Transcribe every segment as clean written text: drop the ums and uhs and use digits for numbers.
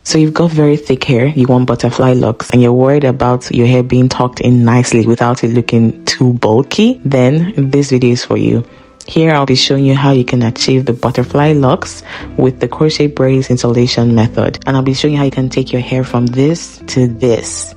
So you've got very thick hair, you want butterfly locks, and you're worried about your hair being tucked in nicely without it looking too bulky, then this video is for you. Here I'll be showing you how you can achieve the butterfly locks with the crochet braids installation method. And I'll be showing you how you can take your hair from this to this.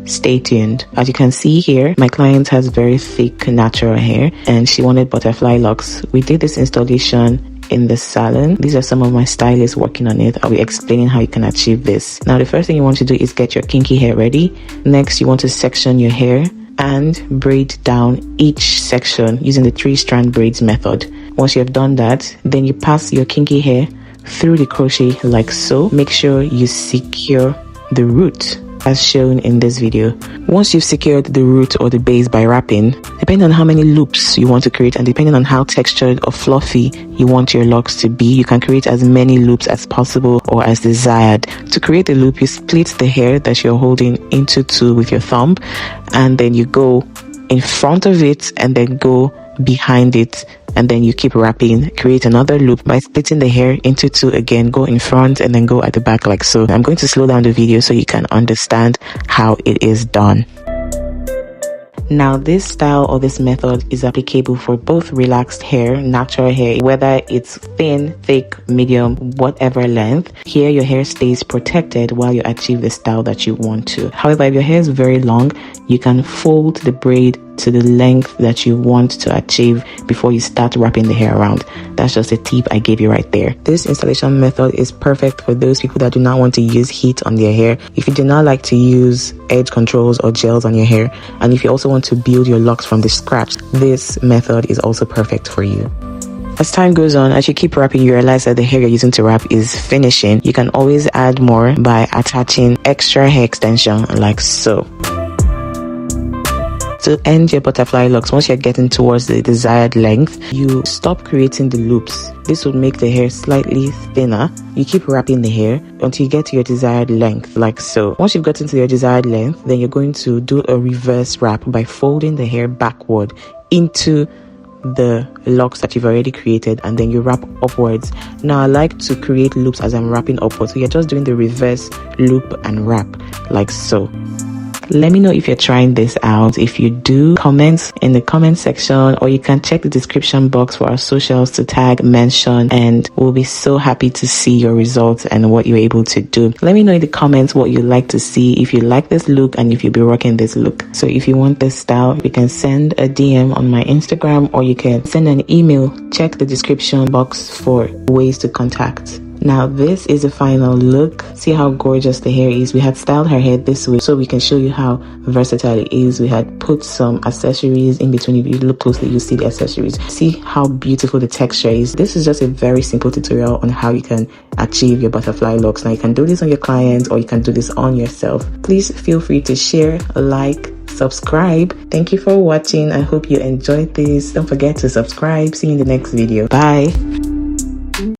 Stay tuned. As you can see here, my client has very thick natural hair and she wanted butterfly locks. We did this installation in the salon. These are some of my stylists working on it. I'll be explaining how you can achieve this. Now the first thing you want to do is get your kinky hair ready. Next you want to section your hair and braid down each section using the 3-strand braids method. Once you have done that, then you pass your kinky hair through the crochet like so. Make sure you secure the root as shown in this video. Once you've secured the root or the base by wrapping, depending on how many loops you want to create and depending on how textured or fluffy you want your locks to be, you can create as many loops as possible or as desired. To create a loop, you split the hair that you're holding into 2 with your thumb, and then you go in front of it and then go behind it, and then you keep wrapping. Create another loop by splitting the hair into 2 again, go in front and then go at the back like so. I'm going to slow down the video so you can understand how it is done. Now this style or this method is applicable for both relaxed hair, natural hair, whether it's thin, thick, medium, whatever length. Here your hair stays protected while you achieve the style that you want to. However, if your hair is very long, you can fold the braid to the length that you want to achieve before you start wrapping the hair around. That's just a tip I gave you right there. This installation method is perfect for those people that do not want to use heat on their hair. If you do not like to use edge controls or gels on your hair, and if you also want to build your locks from the scratch, this method is also perfect for you. As time goes on, as you keep wrapping, you realize that the hair you're using to wrap is finishing. You can always add more by attaching extra hair extension like so. To end your butterfly locks, once you're getting towards the desired length, you stop creating the loops. This will make the hair slightly thinner. You keep wrapping the hair until you get to your desired length like so. Once you've gotten to your desired length, then you're going to do a reverse wrap by folding the hair backward into the locks that you've already created, and then you wrap upwards. Now I like to create loops as I'm wrapping upwards, so you're just doing the reverse loop and wrap like so. Let me know if you're trying this out. If you do, comment in the comment section, or you can check the description box for our socials to tag, mention, and we'll be so happy to see your results and what you're able to do. Let me know in the comments what you'd like to see, if you like this look and if you'll be rocking this look. So if you want this style, you can send a DM on my Instagram or you can send an email. Check the description box for ways to contact. Now this is the final look. See how gorgeous the hair is. We had styled her hair this way so we can show you how versatile it is. We had put some accessories in between. If you look closely, you see the accessories. See how beautiful the texture is. This is just a very simple tutorial on how you can achieve your butterfly locks. Now you can do this on your clients or you can do this on yourself. Please feel free to share, like, subscribe. Thank you for watching. I hope you enjoyed this. Don't forget to subscribe. See you in the next video. Bye.